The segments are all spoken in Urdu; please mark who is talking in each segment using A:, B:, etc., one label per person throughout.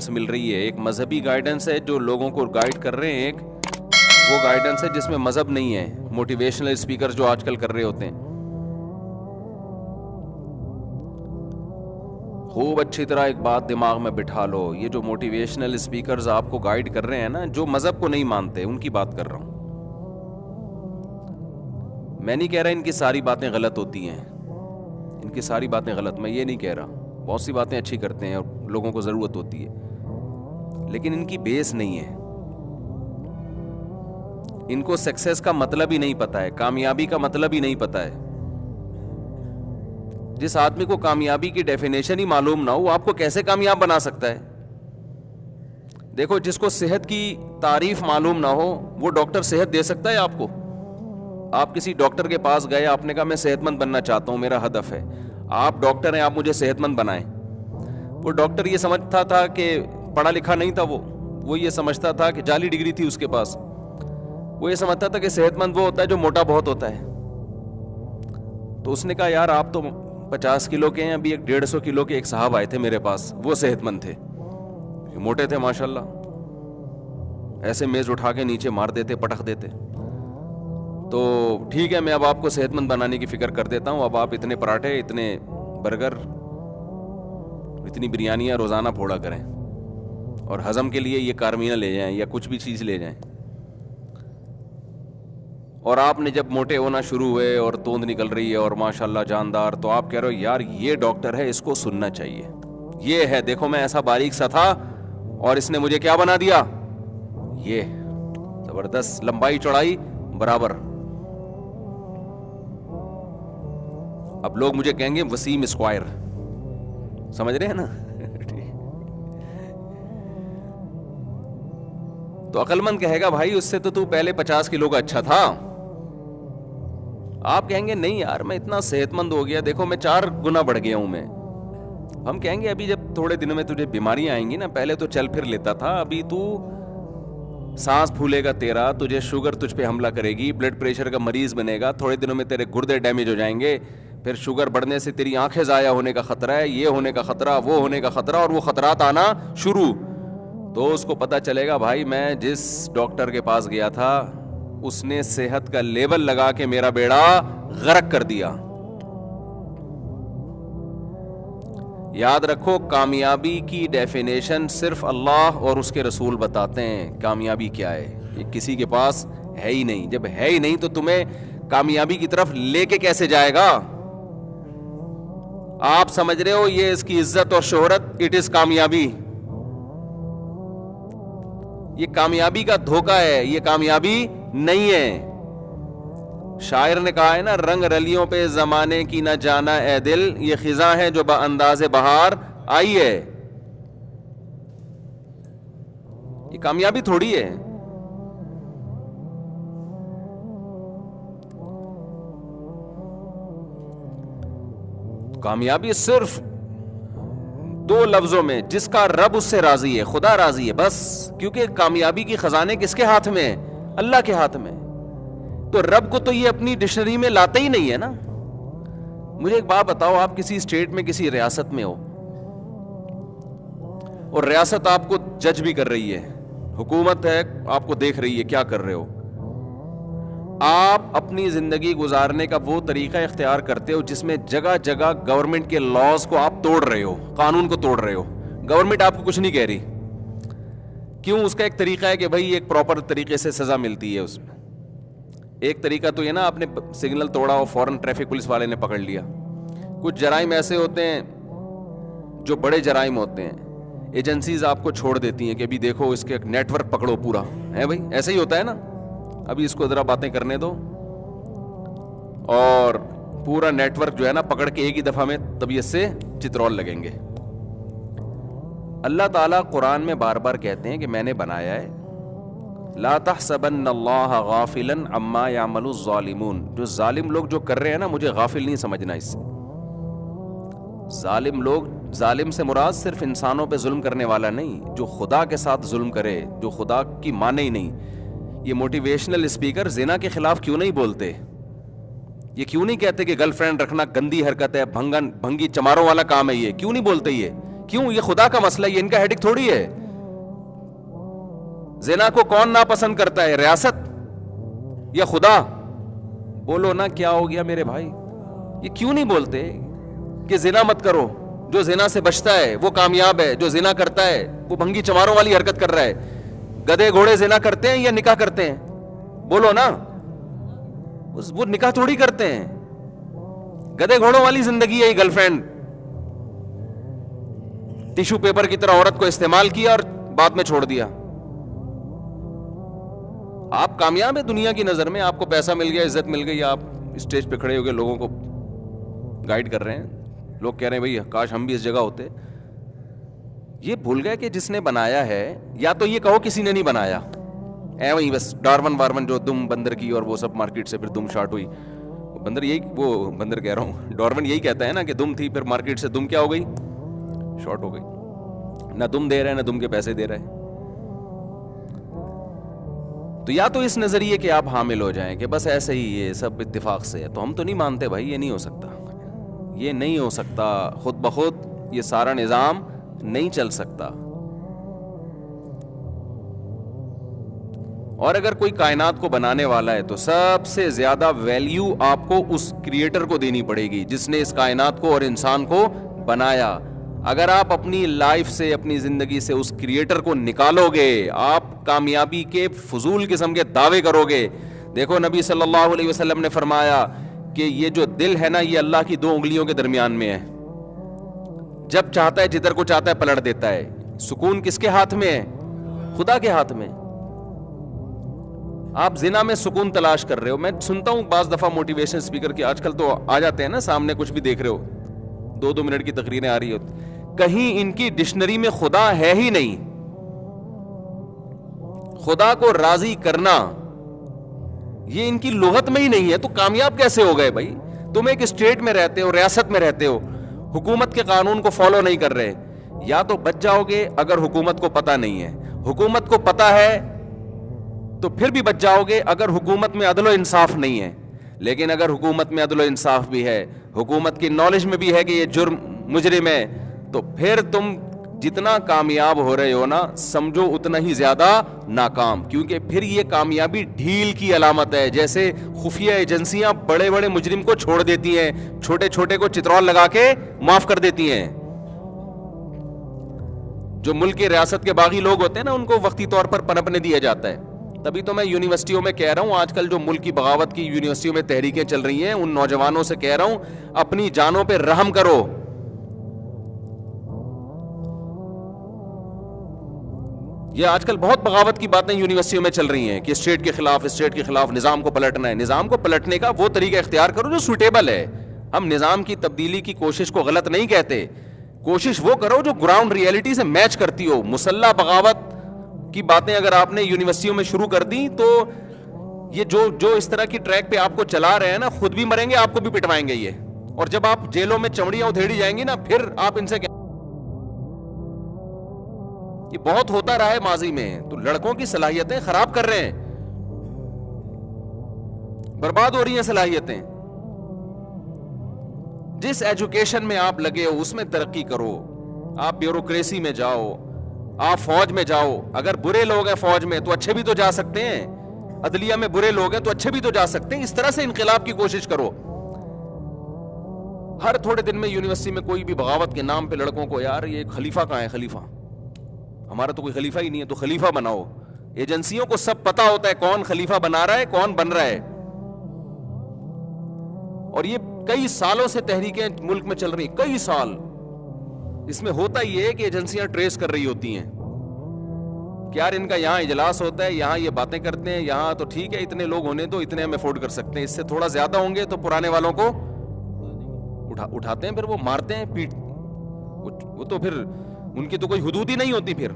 A: گائیڈنس مل رہی ہے. ایک مذہبی گائیڈنس ہے جو لوگوں کو گائیڈ کر رہے ہیں, ایک وہ گائیڈنس ہے جس میں مذہب نہیں ہے, موٹیویشنل اسپیکر جو آج کل کر رہے ہوتے ہیں. خوب اچھی طرح ایک بات دماغ میں بٹھا لو, یہ جو موٹیویشنل اسپیکرز آپ کو گائیڈ کر رہے ہیں نا, جو مذہب کو نہیں مانتے, ان کی بات کر رہا ہوں. میں نہیں کہہ رہا ان کی ساری باتیں غلط ہوتی ہیں, ان کی ساری باتیں غلط, میں یہ نہیں کہہ رہا, بہت سی باتیں اچھی کرتے ہیں اور لوگوں کو ضرورت ہوتی ہے, لیکن ان کی بیس نہیں ہے. ان کو سکسیس کا مطلب ہی نہیں پتا ہے, کامیابی کا مطلب ہی نہیں پتا ہے. جس آدمی کو کامیابی کی ڈیفینیشن ہی معلوم نہ ہو, وہ آپ کو کیسے کامیاب بنا سکتا ہے؟ دیکھو, جس کو صحت کی تعریف معلوم نہ ہو, وہ ڈاکٹر صحت دے سکتا ہے آپ کو؟ آپ کسی ڈاکٹر کے پاس گئے, آپ نے کہا میں صحت مند بننا چاہتا ہوں, میرا ہدف ہے, آپ ڈاکٹر ہیں, آپ مجھے صحت مند بنائیں. وہ ڈاکٹر یہ سمجھتا تھا کہ پڑھا لکھا نہیں تھا, وہ یہ سمجھتا تھا کہ جعلی ڈگری تھی اس کے پاس, وہ یہ سمجھتا تھا کہ صحت مند وہ ہوتا ہے جو موٹا بہت ہوتا ہے. تو اس نے کہا یار آپ تو 50 کلو کے ہیں, ابھی ایک 150 کلو کے ایک صاحب آئے تھے میرے پاس, وہ صحت مند تھے, موٹے تھے ماشاءاللہ, ایسے میز اٹھا کے نیچے مار دیتے, پٹخ دیتے. تو ٹھیک ہے, میں اب آپ کو صحت مند بنانے کی فکر کر دیتا ہوں, اب آپ اتنے پراٹھے, اتنے برگر, اتنی بریانیاں روزانہ پھوڑا کریں, اور ہضم کے لیے یہ کارمینہ لے جائیں یا کچھ بھی چیز لے جائیں. اور آپ نے جب موٹے ہونا شروع ہوئے اور توند نکل رہی ہے اور ماشاءاللہ جاندار, تو آپ کہہ رہے ہو یار یہ ڈاکٹر ہے, اس کو سننا چاہیے, یہ ہے, دیکھو میں ایسا باریک سا تھا اور اس نے مجھے کیا بنا دیا, یہ زبردست, لمبائی چوڑائی برابر. اب لوگ مجھے کہیں گے وسیم اسکوائر, سمجھ رہے ہیں نا؟ تو عقل مند کہے گا بھائی اس سے تو پہلے 50 کلو کا اچھا تھا. آپ کہیں گے نہیں یار میں اتنا صحت مند ہو گیا, دیکھو میں 4 گنا بڑھ گیا ہوں میں. ہم کہیں گے ابھی جب تھوڑے دنوں میں تجھے بیماریاں آئیں گی نا, پہلے تو چل پھر لیتا تھا, ابھی تو سانس پھولے گا تیرا, تجھے شوگر تجھ پہ حملہ کرے گی, بلڈ پریشر کا مریض بنے گا, تھوڑے دنوں میں تیرے گردے ڈیمیج ہو جائیں گے, پھر شوگر بڑھنے سے تیری آنکھیں ضائع ہونے کا خطرہ ہے, یہ ہونے کا خطرہ, وہ ہونے کا خطرہ, اور وہ خطرات آنا شروع. تو اس کو پتا چلے گا بھائی میں جس ڈاکٹر کے پاس گیا تھا اس نے صحت کا لیول لگا کے میرا بیڑا غرق کر دیا. یاد رکھو, کامیابی کی ڈیفینیشن صرف اللہ اور اس کے رسول بتاتے ہیں. کامیابی کیا ہے یہ کسی کے پاس ہے ہی نہیں. جب ہے ہی نہیں تو تمہیں کامیابی کی طرف لے کے کیسے جائے گا؟ آپ سمجھ رہے ہو یہ اس کی عزت اور شہرت, اٹ از کامیابی. یہ کامیابی کا دھوکہ ہے, یہ کامیابی نہیں ہے. شاعر نے کہا ہے نا, رنگ رلیوں پہ زمانے کی نہ جانا اے دل, یہ خزاں ہے جو انداز بہار آئی ہے. یہ کامیابی تھوڑی ہے. کامیابی صرف 2 لفظوں میں, جس کا رب اس سے راضی ہے, خدا راضی ہے, بس. کیونکہ کامیابی کی خزانے کس کے ہاتھ میں ہیں؟ اللہ کے ہاتھ میں. تو رب کو تو یہ اپنی ڈکشنری میں لاتا ہی نہیں ہے نا. مجھے ایک بات بتاؤ, آپ کسی اسٹیٹ میں کسی ریاست میں ہو اور ریاست آپ کو جج بھی کر رہی ہے, حکومت ہے آپ کو دیکھ رہی ہے کیا کر رہے ہو, آپ اپنی زندگی گزارنے کا وہ طریقہ اختیار کرتے ہو جس میں جگہ جگہ گورنمنٹ کے لاز کو آپ توڑ رہے ہو, قانون کو توڑ رہے ہو. گورنمنٹ آپ کو کچھ نہیں کہہ رہی. کیوں؟ اس کا ایک طریقہ ہے کہ بھائی ایک پراپر طریقے سے سزا ملتی ہے اس میں. ایک طریقہ تو یہ نا, آپ نے سگنل توڑا اور فوراً ٹریفک پولیس والے نے پکڑ لیا. کچھ جرائم ایسے ہوتے ہیں جو بڑے جرائم ہوتے ہیں, ایجنسیز آپ کو چھوڑ دیتی ہیں کہ ابھی دیکھو اس کے نیٹ ورک پکڑو پورا ہے. بھائی ایسے ہی ہوتا ہے نا, ابھی اس کو ذرا باتیں کرنے دو, اور پورا نیٹ ورک جو ہے نا پکڑ کے ایک ہی دفعہ میں طبیعت سے چترول لگیں گے. اللہ تعالیٰ قرآن میں بار بار کہتے ہیں کہ میں نے بنایا ہے, لا تحسبن اللہ غافلا عما یعمل الظالمون, جو ظالم لوگ جو کر رہے ہیں نا مجھے غافل نہیں سمجھنا اس سے. ظالم لوگ, ظالم سے مراد صرف انسانوں پہ ظلم کرنے والا نہیں, جو خدا کے ساتھ ظلم کرے, جو خدا کی مانے ہی نہیں. یہ موٹیویشنل اسپیکر زنا کے خلاف کیوں نہیں بولتے؟ یہ کیوں نہیں کہتے کہ گرل فرینڈ رکھنا گندی حرکت ہے, بھنگی چماروں والا کام ہے, یہ کیوں نہیں بولتے؟ یہ کیوں؟ یہ خدا کا مسئلہ ہے، یہ ان کا ہیڈک تھوڑی ہے. زنا کو کون ناپسند کرتا ہے، ریاست یا خدا؟ بولو نا کیا ہو گیا میرے بھائی؟ یہ کیوں نہیں بولتے کہ زنا مت کرو؟ جو زنا سے بچتا ہے وہ کامیاب ہے، جو زنا کرتا ہے وہ بھنگی چماروں والی حرکت کر رہا ہے. گدے گھوڑے زنا کرتے ہیں یا نکاح کرتے ہیں؟ بولو نا. وہ نکاح تھوڑی کرتے ہیں. گدے گھوڑوں والی زندگی ہے یہ گرل فرینڈ. ٹیشو پیپر کی طرح عورت کو استعمال کیا اور بعد میں چھوڑ دیا. آپ کامیاب ہیں دنیا کی نظر میں، آپ کو پیسہ مل گیا، عزت مل گئی، آپ اسٹیج پہ کھڑے ہو کے لوگوں کو گائیڈ کر رہے ہیں. لوگ کہہ رہے ہیں بھائی کاش ہم بھی اس جگہ ہوتے. یہ بھول گئے کہ جس نے بنایا ہے، یا تو یہ کہو کسی نے نہیں بنایا، اے وہی بس ڈارون وارون جو دم بندر کی اور وہ سب مارکیٹ سے پھر دم شارٹ ہوئی. بندر یہی، وہ بندر کہہ رہا ہوں، ڈارون یہی کہتا ہے نا کہ دم تھی، پھر مارکیٹ سے دم کیا ہو گئی، شارٹ ہو گئی. نہ دم دے رہے نہ دم کے پیسے دے رہے. تو یا تو اس نظریے کے آپ حامل ہو جائیں کہ بس ایسے ہی یہ سب اتفاق سے ہے، تو ہم تو نہیں مانتے بھائی، یہ نہیں ہو سکتا، یہ نہیں ہو سکتا. خود بخود یہ سارا نظام نہیں چل سکتا. اور اگر کوئی کائنات کو بنانے والا ہے تو سب سے زیادہ ویلیو آپ کو اس کریٹر کو دینی پڑے گی جس نے اس کائنات کو اور انسان کو بنایا. اگر آپ اپنی لائف سے، اپنی زندگی سے اس کریٹر کو نکالو گے، آپ کامیابی کے فضول قسم کے دعوے کرو گے. دیکھو نبی صلی اللہ علیہ وسلم نے فرمایا کہ یہ جو دل ہے نا، یہ اللہ کی 2 انگلیوں کے درمیان میں ہے. جب چاہتا ہے جدھر کو چاہتا ہے پلٹ دیتا ہے. سکون کس کے ہاتھ میں ہے؟ خدا کے ہاتھ میں. آپ زنا میں سکون تلاش کر رہے ہو. میں سنتا ہوں بعض دفعہ موٹیویشن اسپیکر کی، آج کل تو آ جاتے ہیں نا سامنے، کچھ بھی دیکھ رہے ہو، 2 منٹ کی تقریریں آ رہی ہوتی. کہیں ان کی ڈکشنری میں خدا ہے ہی نہیں. خدا کو راضی کرنا یہ ان کی لغت میں ہی نہیں ہے. تو کامیاب کیسے ہو گئے بھائی؟ تم ایک اسٹیٹ میں رہتے ہو، ریاست میں رہتے ہو، حکومت کے قانون کو فالو نہیں کر رہے. یا تو بچ جاؤ گے اگر حکومت کو پتہ نہیں ہے. حکومت کو پتہ ہے تو پھر بھی بچ جاؤ گے اگر حکومت میں عدل و انصاف نہیں ہے. لیکن اگر حکومت میں عدل و انصاف بھی ہے، حکومت کی نالج میں بھی ہے کہ یہ جرم مجرم ہے، تو پھر تم جتنا کامیاب ہو رہے ہو نا، سمجھو اتنا ہی زیادہ ناکام. کیونکہ پھر یہ کامیابی ڈھیل کی علامت ہے. جیسے خفیہ ایجنسیاں بڑے بڑے مجرم کو چھوڑ دیتی ہیں، چھوٹے چھوٹے کو چترول لگا کے معاف کر دیتی ہیں. جو ملک کی ریاست کے باغی لوگ ہوتے ہیں نا، ان کو وقتی طور پر پنپنے دیا جاتا ہے. تبھی تو میں یونیورسٹیوں میں کہہ رہا ہوں، آج کل جو ملک کی بغاوت کی یونیورسٹیوں میں تحریکیں چل رہی ہیں، ان نوجوانوں سے کہہ رہا ہوں اپنی جانوں پہ رحم کرو. یہ آج کل بہت بغاوت کی باتیں یونیورسٹیوں میں چل رہی ہیں کہ اسٹیٹ کے خلاف نظام کو پلٹنا ہے. نظام کو پلٹنے کا وہ طریقہ اختیار کرو جو سوٹیبل ہے. ہم نظام کی تبدیلی کی کوشش کو غلط نہیں کہتے. کوشش وہ کرو جو گراؤنڈ ریئلٹی سے میچ کرتی ہو. مسلح بغاوت کی باتیں اگر آپ نے یونیورسٹیوں میں شروع کر دی تو یہ جو اس طرح کی ٹریک پہ آپ کو چلا رہے ہیں نا، خود بھی مریں گے، آپ کو بھی پٹوائیں گے یہ. اور جب آپ جیلوں میں چمڑیاں ادھیڑی جائیں گی نا، پھر آپ ان سے یہ بہت ہوتا رہا ہے ماضی میں. تو لڑکوں کی صلاحیتیں خراب کر رہے ہیں، برباد ہو رہی ہیں صلاحیتیں. جس ایجوکیشن میں آپ لگے ہو اس میں ترقی کرو. آپ بیوروکریسی میں جاؤ، آپ فوج میں جاؤ. اگر برے لوگ ہیں فوج میں تو اچھے بھی تو جا سکتے ہیں. عدلیہ میں برے لوگ ہیں تو اچھے بھی تو جا سکتے ہیں. اس طرح سے انقلاب کی کوشش کرو. ہر تھوڑے دن میں یونیورسٹی میں کوئی بھی بغاوت کے نام پہ لڑکوں کو، یار یہ خلیفہ کہاں ہے، خلیفہ ہمارا تو کوئی خلیفہ ہی نہیں ہے، تو خلیفہ بناؤ. ایجنسیوں کو سب پتا ہوتا ہے کون خلیفہ بنا رہا ہے، کون بن رہا ہے. اور یہ کئی سالوں سے تحریکیں ملک میں چل رہی ہیں، کئی سال. اس میں ہوتا یہ ہے کہ ایجنسیاں ٹریس کر رہی ہوتی ہیں کہ یار ان کا یہاں اجلاس ہوتا ہے، یہاں یہ باتیں کرتے ہیں، یہاں تو ٹھیک ہے اتنے لوگ ہونے تو اتنے ہم افورڈ کر سکتے ہیں، اس سے تھوڑا زیادہ ہوں گے تو پرانے والوں کو اٹھاتے ہیں، پھر وہ مارتے ہیں، پیٹ. وہ تو پھر ان کی تو کوئی حدود ہی نہیں ہوتی. پھر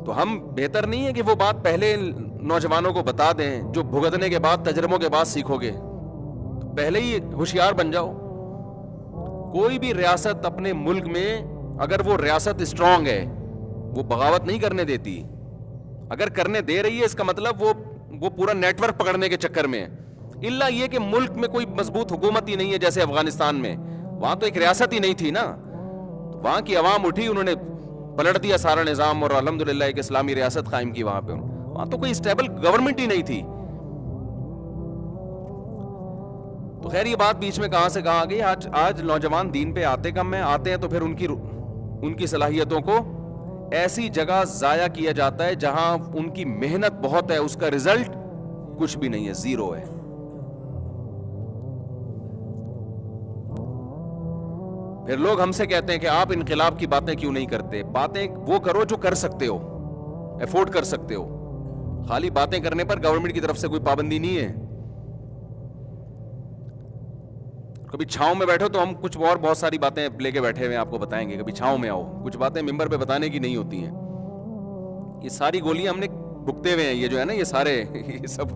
A: تو ہم بہتر نہیں ہے کہ وہ بات پہلے نوجوانوں کو بتا دیں جو بھگتنے کے بعد، تجربوں کے بعد سیکھو گے. پہلے ہی ہوشیار بن جاؤ. کوئی بھی ریاست اپنے ملک میں اگر وہ ریاست اسٹرانگ ہے، وہ بغاوت نہیں کرنے دیتی. اگر کرنے دے رہی ہے اس کا مطلب وہ پورا نیٹ ورک پکڑنے کے چکر میں ہے. الا یہ کہ ملک میں کوئی مضبوط حکومت ہی نہیں ہے، جیسے افغانستان میں. وہاں تو ایک ریاست ہی نہیں تھی نا, وہاں کی عوام اٹھی, انہوں نے پلٹ دیا سارا نظام اور الحمدللہ ایک اسلامی ریاست قائم کی وہاں پہ. وہاں تو کوئی اسٹیبل گورنمنٹ ہی نہیں تھی. تو خیر یہ بات بیچ میں کہاں سے کہاں گئی. آج نوجوان دین پہ آتے کم ہیں, آتے ہیں تو پھر ان کی صلاحیتوں کو ایسی جگہ ضائع کیا جاتا ہے جہاں ان کی محنت بہت ہے, اس کا رزلٹ کچھ بھی نہیں ہے, زیرو ہے. پھر لوگ ہم سے کہتے ہیں کہ آپ انقلاب کی باتیں کیوں نہیں کرتے. باتیں وہ کرو جو کر سکتے ہو, افورڈ کر سکتے ہو. خالی باتیں کرنے پر گورنمنٹ کی طرف سے کوئی پابندی نہیں ہے. کبھی چھاؤں میں بیٹھو تو ہم کچھ اور بہت ساری باتیں لے کے بیٹھے ہوئے ہیں, آپ کو بتائیں گے. کبھی چھاؤں میں آؤ, کچھ باتیں ممبر پہ بتانے کی نہیں ہوتی ہیں. یہ ساری گولیاں ہم نے بھگتے ہوئے ہیں. یہ جو ہے نا, یہ سارے یہ سب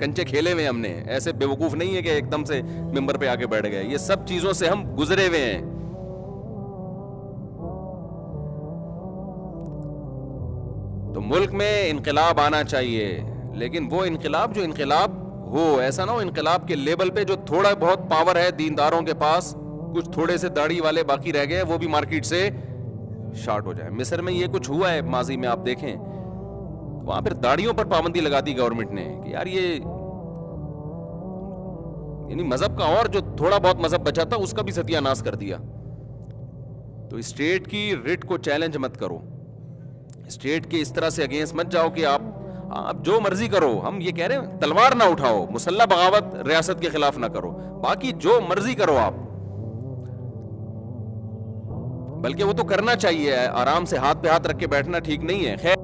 A: کنچے کھیلے ہوئے ہم نے. ایسے بیوقوف نہیں ہے کہ ایک دم سے ممبر پہ آ کے بیٹھ گئے. یہ سب چیزوں سے ہم گزرے ہوئے ہیں. تو ملک میں انقلاب آنا چاہیے, لیکن وہ انقلاب جو انقلاب ہو, ایسا نہ ہو انقلاب کے لیبل پہ جو تھوڑا بہت پاور ہے دینداروں کے پاس, کچھ تھوڑے سے داڑھی والے باقی رہ گئے, وہ بھی مارکیٹ سے شارٹ ہو جائے. مصر میں یہ کچھ ہوا ہے ماضی میں, آپ دیکھیں وہاں پھر داڑھیوں پر پابندی لگا دی گورنمنٹ نے کہ یار یہ یعنی مذہب کا, اور جو تھوڑا بہت مذہب بچا تھا اس کا بھی ستیہ ناش کر دیا. تو اسٹیٹ کی رٹ کو چیلنج مت کرو, اسٹیٹ کے اس طرح سے اگینسٹ مت جاؤ کہ آپ جو مرضی کرو. ہم یہ کہہ رہے ہیں تلوار نہ اٹھاؤ, مسلح بغاوت ریاست کے خلاف نہ کرو, باقی جو مرضی کرو آپ. بلکہ وہ تو کرنا چاہیے, آرام سے ہاتھ پہ ہاتھ رکھ کے بیٹھنا ٹھیک نہیں ہے. خیر